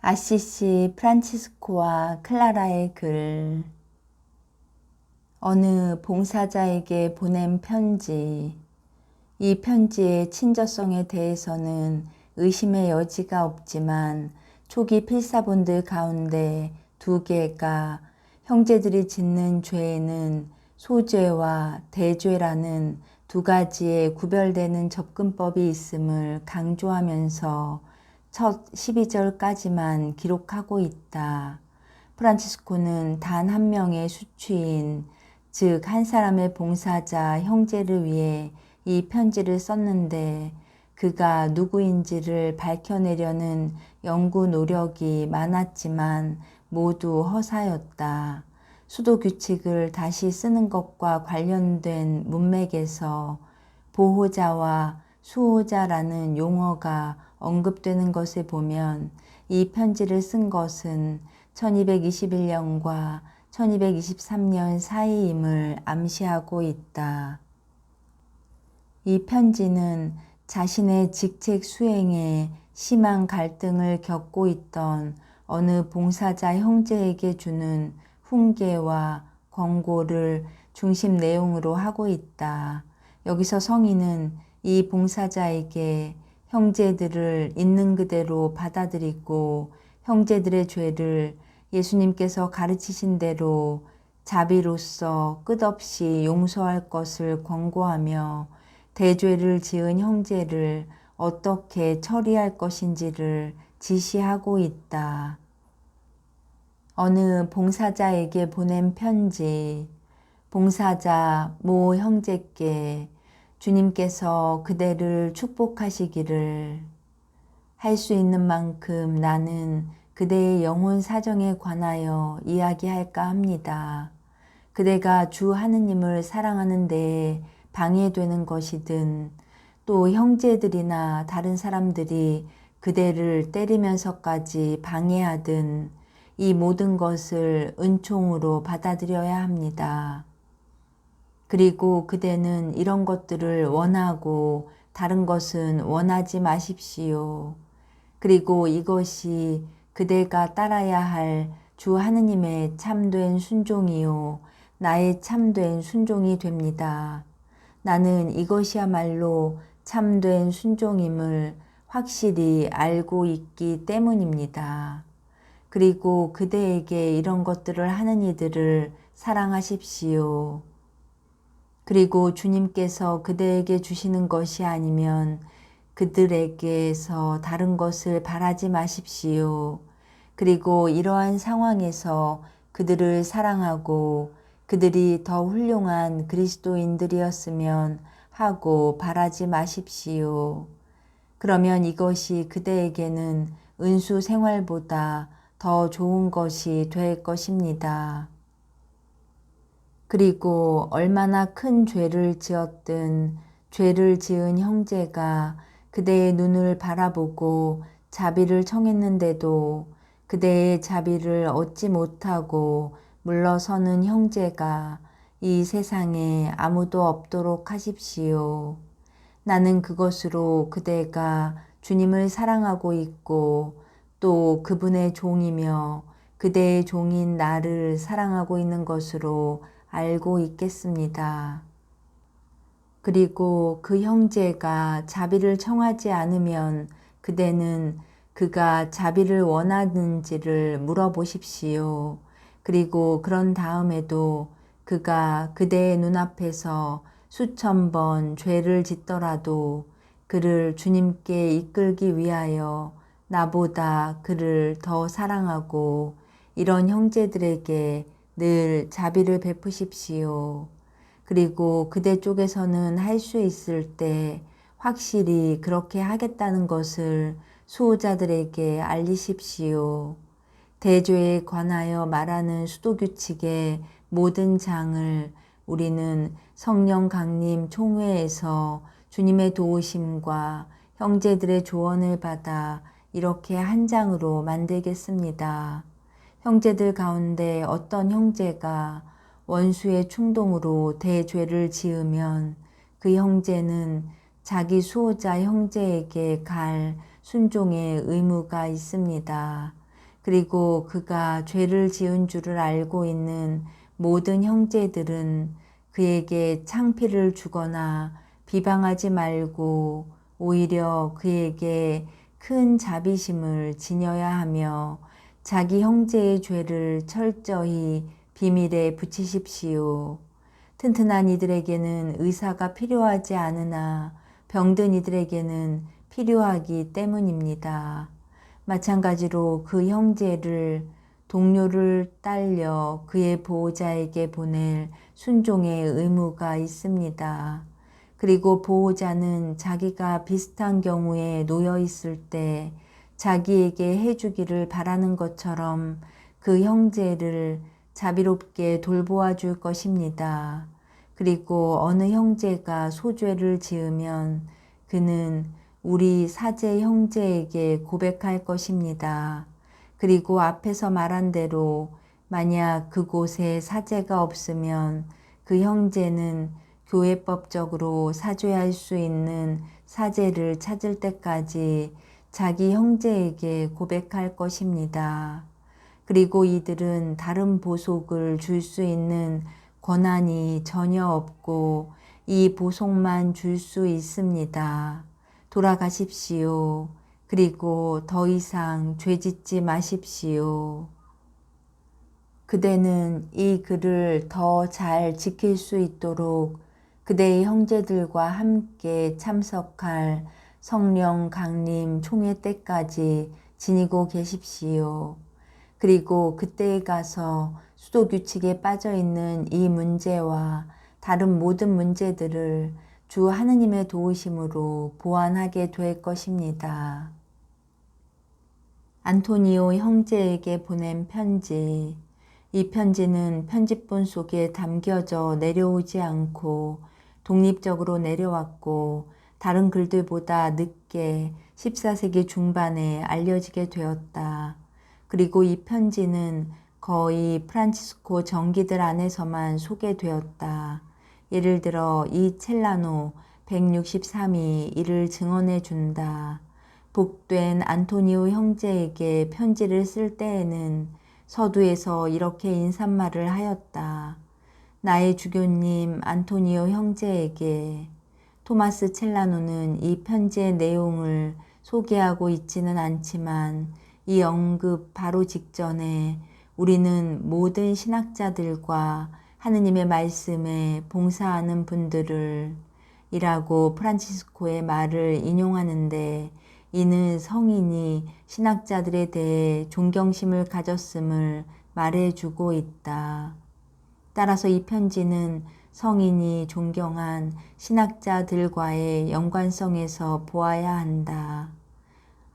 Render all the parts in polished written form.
아시시 프란치스코와 클라라의 글. 어느 봉사자에게 보낸 편지. 이 편지의 친절성에 대해서는 의심의 여지가 없지만 초기 필사본들 가운데 2개가 형제들이 짓는 죄에는 소죄와 대죄라는 2가지의 구별되는 접근법이 있음을 강조하면서 첫 12절까지만 기록하고 있다. 프란치스코는 단 한 명의 수취인, 즉 한 사람의 봉사자 형제를 위해 이 편지를 썼는데 그가 누구인지를 밝혀내려는 연구 노력이 많았지만 모두 허사였다. 수도 규칙을 다시 쓰는 것과 관련된 문맥에서 보호자와 수호자라는 용어가 언급되는 것을 보면 이 편지를 쓴 것은 1221년과 1223년 사이임을 암시하고 있다. 이 편지는 자신의 직책 수행에 심한 갈등을 겪고 있던 어느 봉사자 형제에게 주는 훈계와 권고를 중심 내용으로 하고 있다. 여기서 성인은 이 봉사자에게 형제들을 있는 그대로 받아들이고 형제들의 죄를 예수님께서 가르치신 대로 자비로서 끝없이 용서할 것을 권고하며 대죄를 지은 형제를 어떻게 처리할 것인지를 지시하고 있다. 어느 봉사자에게 보낸 편지. 봉사자 모 형제께 주님께서 그대를 축복하시기를. 할 수 있는 만큼 나는 그대의 영혼 사정에 관하여 이야기할까 합니다. 그대가 주 하느님을 사랑하는 데에 방해되는 것이든 또 형제들이나 다른 사람들이 그대를 때리면서까지 방해하든 이 모든 것을 은총으로 받아들여야 합니다. 그리고 그대는 이런 것들을 원하고 다른 것은 원하지 마십시오. 그리고 이것이 그대가 따라야 할 주 하느님의 참된 순종이요 나의 참된 순종이 됩니다. 나는 이것이야말로 참된 순종임을 확실히 알고 있기 때문입니다. 그리고 그대에게 이런 것들을 하는 이들을 사랑하십시오. 그리고 주님께서 그대에게 주시는 것이 아니면 그들에게서 다른 것을 바라지 마십시오. 그리고 이러한 상황에서 그들을 사랑하고 그들이 더 훌륭한 그리스도인들이었으면 하고 바라지 마십시오. 그러면 이것이 그대에게는 은수 생활보다 더 좋은 것이 될 것입니다. 그리고 얼마나 큰 죄를 지었든 죄를 지은 형제가 그대의 눈을 바라보고 자비를 청했는데도 그대의 자비를 얻지 못하고 물러서는 형제가 이 세상에 아무도 없도록 하십시오. 나는 그것으로 그대가 주님을 사랑하고 있고 또 그분의 종이며 그대의 종인 나를 사랑하고 있는 것으로 알고 있겠습니다. 그리고 그 형제가 자비를 청하지 않으면 그대는 그가 자비를 원하는지를 물어보십시오. 그리고 그런 다음에도 그가 그대의 눈앞에서 수천 번 죄를 짓더라도 그를 주님께 이끌기 위하여 나보다 그를 더 사랑하고 이런 형제들에게 늘 자비를 베푸십시오. 그리고 그대 쪽에서는 할 수 있을 때 확실히 그렇게 하겠다는 것을 수호자들에게 알리십시오. 대죄에 관하여 말하는 수도규칙의 모든 장을 우리는 성령 강림 총회에서 주님의 도우심과 형제들의 조언을 받아 이렇게 한 장으로 만들겠습니다. 형제들 가운데 어떤 형제가 원수의 충동으로 대죄를 지으면 그 형제는 자기 수호자 형제에게 갈 순종의 의무가 있습니다. 그리고 그가 죄를 지은 줄을 알고 있는 모든 형제들은 그에게 창피를 주거나 비방하지 말고 오히려 그에게 큰 자비심을 지녀야 하며 자기 형제의 죄를 철저히 비밀에 붙이십시오. 튼튼한 이들에게는 의사가 필요하지 않으나 병든 이들에게는 필요하기 때문입니다. 마찬가지로 그 형제를 동료를 딸려 그의 보호자에게 보낼 순종의 의무가 있습니다. 그리고 보호자는 자기가 비슷한 경우에 놓여 있을 때 자기에게 해주기를 바라는 것처럼 그 형제를 자비롭게 돌보아 줄 것입니다. 그리고 어느 형제가 소죄를 지으면 그는 우리 사제 형제에게 고백할 것입니다. 그리고 앞에서 말한 대로 만약 그곳에 사제가 없으면 그 형제는 교회법적으로 사죄할 수 있는 사제를 찾을 때까지 자기 형제에게 고백할 것입니다. 그리고 이들은 다른 보속을 줄 수 있는 권한이 전혀 없고 이 보속만 줄 수 있습니다. 돌아가십시오. 그리고 더 이상 죄짓지 마십시오. 그대는 이 글을 더 잘 지킬 수 있도록 그대의 형제들과 함께 참석할 성령 강림 총회 때까지 지니고 계십시오. 그리고 그때에 가서 수도 규칙에 빠져 있는 이 문제와 다른 모든 문제들을 주 하느님의 도우심으로 보완하게 될 것입니다. 안토니오 형제에게 보낸 편지. 이 편지는 편집본 속에 담겨져 내려오지 않고 독립적으로 내려왔고 다른 글들보다 늦게 14세기 중반에 알려지게 되었다. 그리고 이 편지는 거의 프란치스코 정기들 안에서만 소개되었다. 예를 들어 이 첼라노 163이 이를 증언해 준다. 복된 안토니오 형제에게 편지를 쓸 때에는 서두에서 이렇게 인사말을 하였다. 나의 주교님 안토니오 형제에게. 토마스 첼라노는 이 편지의 내용을 소개하고 있지는 않지만 이 언급 바로 직전에 우리는 모든 신학자들과 하느님의 말씀에 봉사하는 분들을 이라고 프란치스코의 말을 인용하는데 이는 성인이 신학자들에 대해 존경심을 가졌음을 말해주고 있다. 따라서 이 편지는 성인이 존경한 신학자들과의 연관성에서 보아야 한다.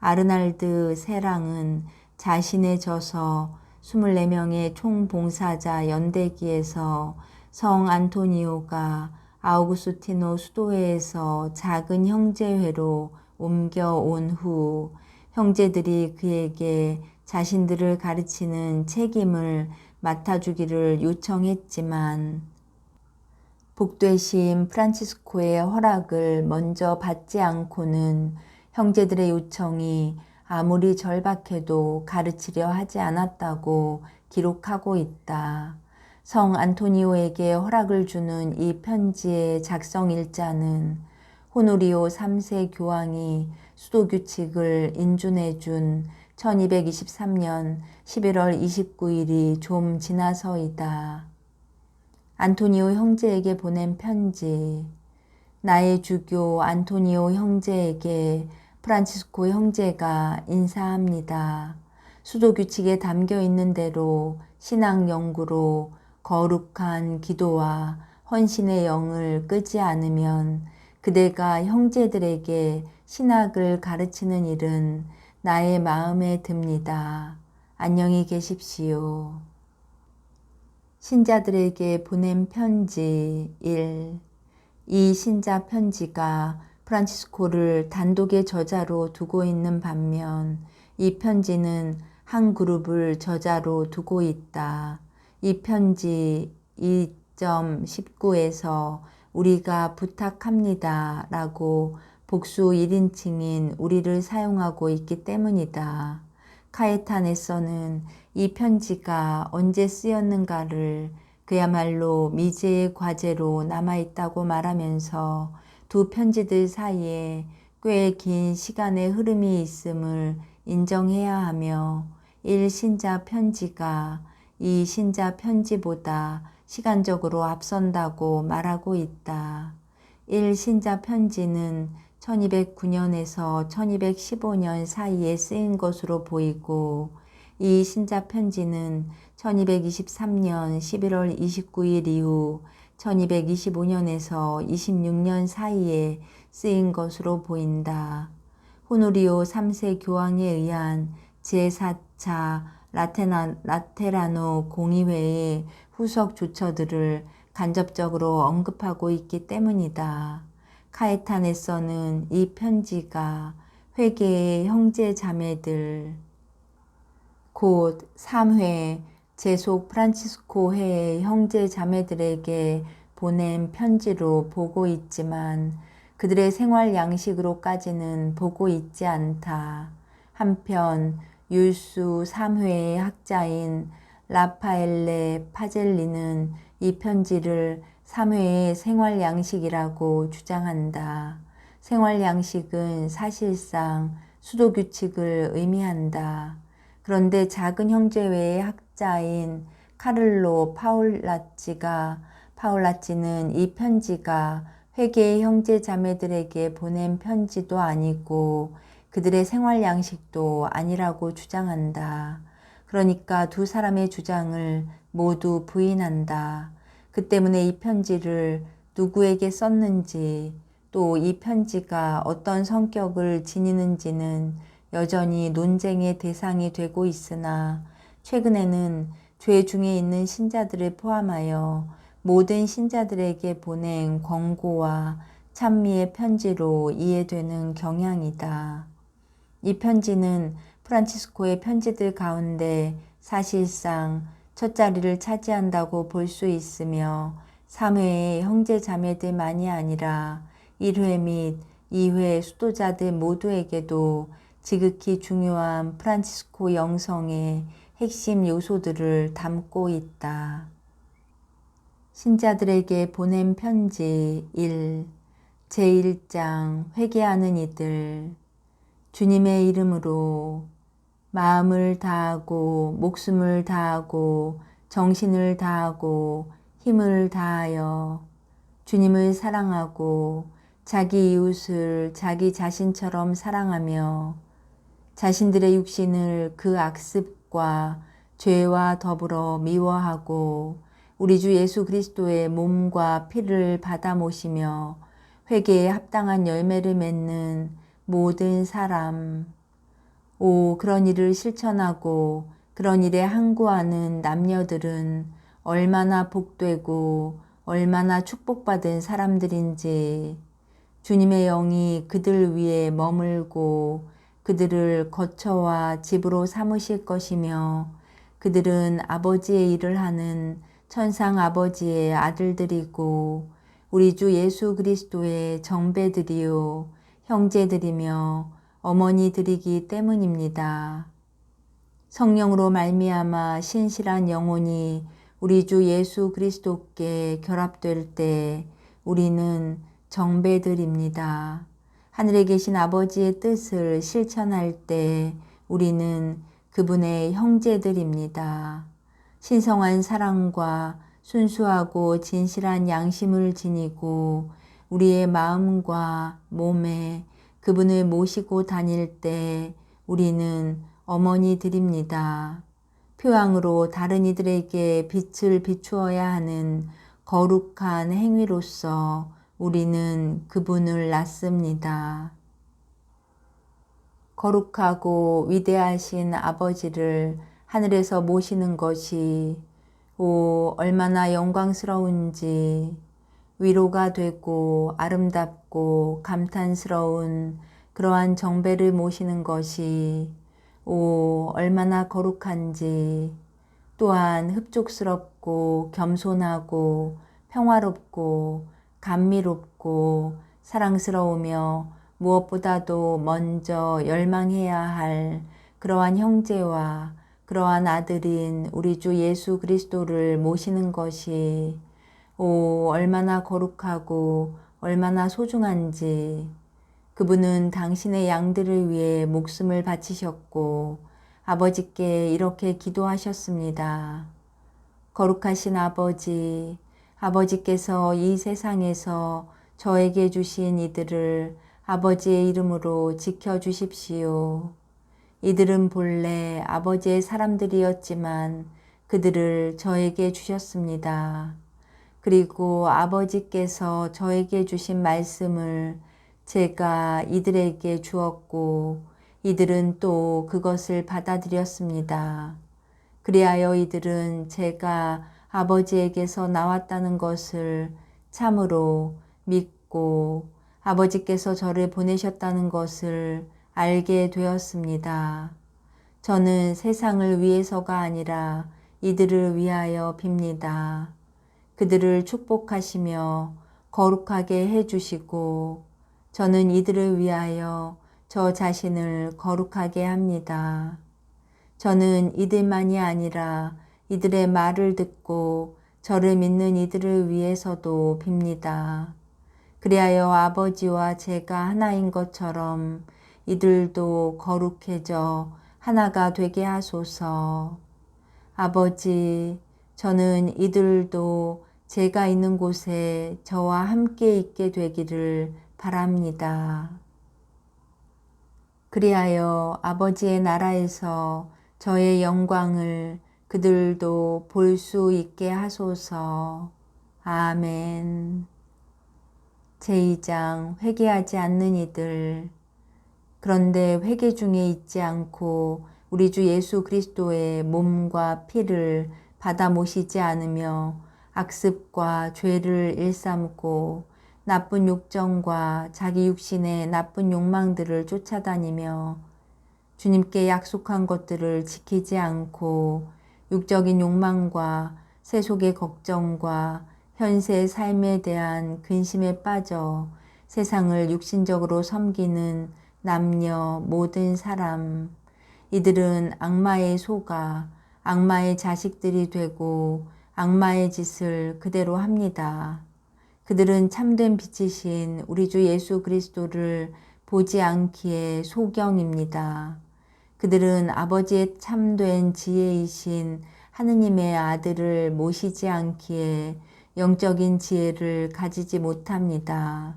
아르날드 세랑은 자신의 저서 24명의 총봉사자 연대기에서 성 안토니오가 아우구스티노 수도회에서 작은 형제회로 옮겨온 후 형제들이 그에게 자신들을 가르치는 책임을 맡아주기를 요청했지만 복되신 프란치스코의 허락을 먼저 받지 않고는 형제들의 요청이 아무리 절박해도 가르치려 하지 않았다고 기록하고 있다. 성 안토니오에게 허락을 주는 이 편지의 작성 일자는 호노리오 3세 교황이 수도규칙을 인준해 준 1223년 11월 29일이 좀 지나서이다. 안토니오 형제에게 보낸 편지. 나의 주교 안토니오 형제에게 프란치스코 형제가 인사합니다. 수도규칙에 담겨 있는 대로 신앙 연구로 거룩한 기도와 헌신의 영을 끄지 않으면 그대가 형제들에게 신학을 가르치는 일은 나의 마음에 듭니다. 안녕히 계십시오. 신자들에게 보낸 편지 1. 이 신자 편지가 프란치스코를 단독의 저자로 두고 있는 반면 이 편지는 한 그룹을 저자로 두고 있다. 이 편지 2.19에서 우리가 부탁합니다 라고 복수 1인칭인 우리를 사용하고 있기 때문이다. 카에탄에서는 이 편지가 언제 쓰였는가를 그야말로 미제의 과제로 남아있다고 말하면서 두 편지들 사이에 꽤 긴 시간의 흐름이 있음을 인정해야 하며 1신자 편지가 2신자 편지보다 시간적으로 앞선다고 말하고 있다. 1신자 편지는 1209년에서 1215년 사이에 쓰인 것으로 보이고 이 신자 편지는 1223년 11월 29일 이후 1225년에서 26년 사이에 쓰인 것으로 보인다. 호노리오 3세 교황에 의한 제4차 라테라노 공의회의 후속 조처들을 간접적으로 언급하고 있기 때문이다. 카에탄에서는 이 편지가 회계의 형제 자매들 곧 3회 제속 프란치스코 회의 형제 자매들에게 보낸 편지로 보고 있지만 그들의 생활 양식으로까지는 보고 있지 않다. 한편 율수 3회의 학자인 라파엘레 파젤리는 이 편지를 3회의 생활 양식이라고 주장한다. 생활 양식은 사실상 수도 규칙을 의미한다. 그런데 작은 형제회의 학자인 카를로 파울라치는 이 편지가 회계의 형제 자매들에게 보낸 편지도 아니고 그들의 생활 양식도 아니라고 주장한다. 그러니까 두 사람의 주장을 모두 부인한다. 그 때문에 이 편지를 누구에게 썼는지 또 이 편지가 어떤 성격을 지니는지는 여전히 논쟁의 대상이 되고 있으나 최근에는 죄 중에 있는 신자들을 포함하여 모든 신자들에게 보낸 권고와 찬미의 편지로 이해되는 경향이다. 이 편지는 프란치스코의 편지들 가운데 사실상 첫 자리를 차지한다고 볼 수 있으며 3회의 형제 자매들만이 아니라 1회 및 2회 수도자들 모두에게도 지극히 중요한 프란치스코 영성의 핵심 요소들을 담고 있다. 신자들에게 보낸 편지 1. 제1장 회개하는 이들 주님의 이름으로 마음을 다하고 목숨을 다하고 정신을 다하고 힘을 다하여 주님을 사랑하고 자기 이웃을 자기 자신처럼 사랑하며 자신들의 육신을 그 악습과 죄와 더불어 미워하고 우리 주 예수 그리스도의 몸과 피를 받아 모시며 회개에 합당한 열매를 맺는 모든 사람. 그런 일을 실천하고 그런 일에 항구하는 남녀들은 얼마나 복되고 얼마나 축복받은 사람들인지 주님의 영이 그들 위에 머물고 그들을 거처와 집으로 삼으실 것이며 그들은 아버지의 일을 하는 천상 아버지의 아들들이고 우리 주 예수 그리스도의 정배들이요 형제들이며 어머니들이기 때문입니다. 성령으로 말미암아 신실한 영혼이 우리 주 예수 그리스도께 결합될 때 우리는 정배들입니다. 하늘에 계신 아버지의 뜻을 실천할 때 우리는 그분의 형제들입니다. 신성한 사랑과 순수하고 진실한 양심을 지니고 우리의 마음과 몸에 그분을 모시고 다닐 때 우리는 어머니들입니다. 표앙으로 다른 이들에게 빛을 비추어야 하는 거룩한 행위로서 우리는 그분을 낳습니다. 거룩하고 위대하신 아버지를 하늘에서 모시는 것이 얼마나 영광스러운지 위로가 되고 아름답고 감탄스러운 그러한 정배를 모시는 것이 얼마나 거룩한지 또한 흡족스럽고 겸손하고 평화롭고 감미롭고 사랑스러우며 무엇보다도 먼저 열망해야 할 그러한 형제와 그러한 아들인 우리 주 예수 그리스도를 모시는 것이 얼마나 거룩하고 얼마나 소중한지. 그분은 당신의 양들을 위해 목숨을 바치셨고 아버지께 이렇게 기도하셨습니다. 거룩하신 아버지, 아버지께서 이 세상에서 저에게 주신 이들을 아버지의 이름으로 지켜주십시오. 이들은 본래 아버지의 사람들이었지만 그들을 저에게 주셨습니다. 그리고 아버지께서 저에게 주신 말씀을 제가 이들에게 주었고 이들은 또 그것을 받아들였습니다. 그리하여 이들은 제가 아버지에게서 나왔다는 것을 참으로 믿고 아버지께서 저를 보내셨다는 것을 알게 되었습니다. 저는 세상을 위해서가 아니라 이들을 위하여 빕니다. 그들을 축복하시며 거룩하게 해주시고 저는 이들을 위하여 저 자신을 거룩하게 합니다. 저는 이들만이 아니라 이들의 말을 듣고 저를 믿는 이들을 위해서도 빕니다. 그리하여 아버지와 제가 하나인 것처럼 이들도 거룩해져 하나가 되게 하소서. 아버지, 저는 이들도 제가 있는 곳에 저와 함께 있게 되기를 바랍니다. 그리하여 아버지의 나라에서 저의 영광을 그들도 볼 수 있게 하소서. 아멘. 제2장 회개하지 않는 이들. 그런데 회개 중에 있지 않고 우리 주 예수 그리스도의 몸과 피를 받아 모시지 않으며 악습과 죄를 일삼고 나쁜 욕정과 자기 육신의 나쁜 욕망들을 쫓아다니며 주님께 약속한 것들을 지키지 않고 육적인 욕망과 세속의 걱정과 현세의 삶에 대한 근심에 빠져 세상을 육신적으로 섬기는 남녀 모든 사람, 이들은 악마의 소가 악마의 자식들이 되고 악마의 짓을 그대로 합니다. 그들은 참된 빛이신 우리 주 예수 그리스도를 보지 않기에 소경입니다. 그들은 아버지의 참된 지혜이신 하느님의 아들을 모시지 않기에 영적인 지혜를 가지지 못합니다.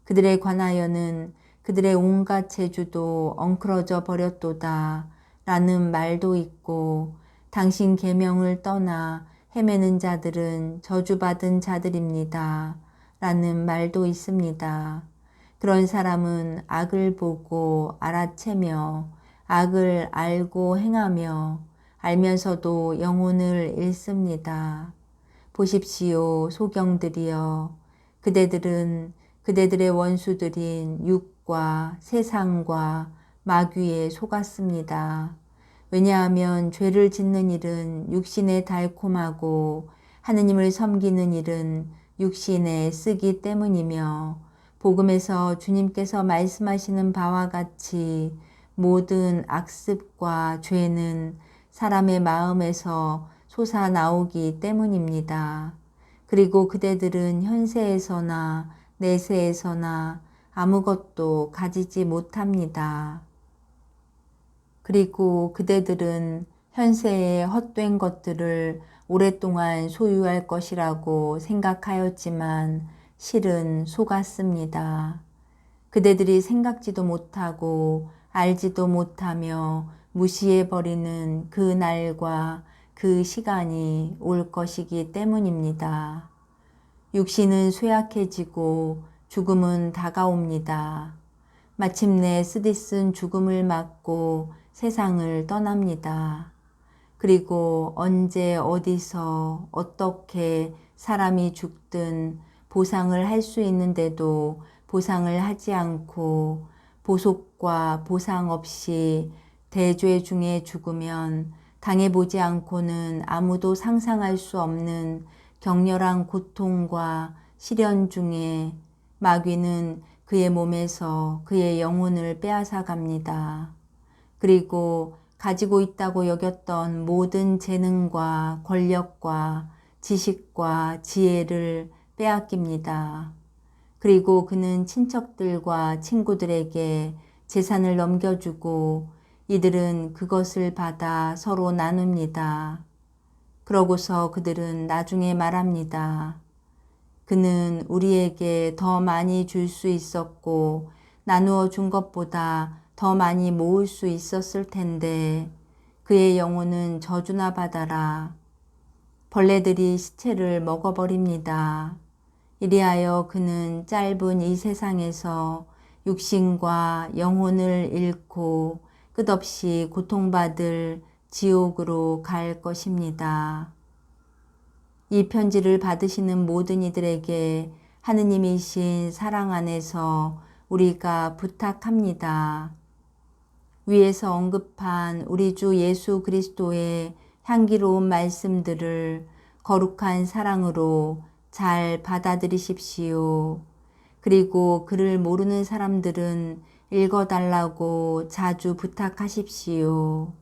그들에 관하여는 그들의 온갖 재주도 엉클어져 버렸도다 라는 말도 있고 당신 계명을 떠나 헤매는 자들은 저주받은 자들입니다 라는 말도 있습니다. 그런 사람은 악을 보고 알아채며 악을 알고 행하며 알면서도 영혼을 잃습니다. 보십시오, 소경들이여. 그대들은 그대들의 원수들인 육과 세상과 마귀에 속았습니다. 왜냐하면 죄를 짓는 일은 육신에 달콤하고 하느님을 섬기는 일은 육신에 쓰기 때문이며 복음에서 주님께서 말씀하시는 바와 같이 모든 악습과 죄는 사람의 마음에서 솟아나오기 때문입니다. 그리고 그대들은 현세에서나 내세에서나 아무것도 가지지 못합니다. 그리고 그대들은 현세의 헛된 것들을 오랫동안 소유할 것이라고 생각하였지만 실은 속았습니다. 그대들이 생각지도 못하고 알지도 못하며 무시해버리는 그 날과 그 시간이 올 것이기 때문입니다. 육신은 쇠약해지고 죽음은 다가옵니다. 마침내 쓰디쓴 죽음을 맞고 세상을 떠납니다. 그리고 언제 어디서 어떻게 사람이 죽든 보상을 할 수 있는데도 보상을 하지 않고 보속과 보상 없이 대죄 중에 죽으면 당해보지 않고는 아무도 상상할 수 없는 격렬한 고통과 시련 중에 마귀는 그의 몸에서 그의 영혼을 빼앗아 갑니다. 그리고 가지고 있다고 여겼던 모든 재능과 권력과 지식과 지혜를 빼앗깁니다. 그리고 그는 친척들과 친구들에게 재산을 넘겨주고 이들은 그것을 받아 서로 나눕니다. 그러고서 그들은 나중에 말합니다. 그는 우리에게 더 많이 줄 수 있었고 나누어 준 것보다 더 많이 모을 수 있었을 텐데 그의 영혼은 저주나 받아라. 벌레들이 시체를 먹어버립니다. 이리하여 그는 짧은 이 세상에서 육신과 영혼을 잃고 끝없이 고통받을 지옥으로 갈 것입니다. 이 편지를 받으시는 모든 이들에게 하느님이신 사랑 안에서 우리가 부탁합니다. 위에서 언급한 우리 주 예수 그리스도의 향기로운 말씀들을 거룩한 사랑으로 잘 받아들이십시오. 그리고 그를 모르는 사람들은 읽어달라고 자주 부탁하십시오.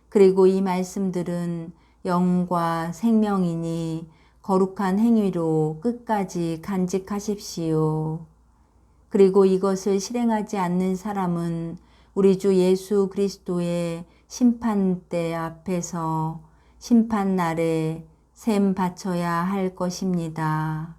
그리고 이 말씀들은 영과 생명이니 거룩한 행위로 끝까지 간직하십시오. 그리고 이것을 실행하지 않는 사람은 우리 주 예수 그리스도의 심판대 앞에서 심판날에 셈 바쳐야 할 것입니다.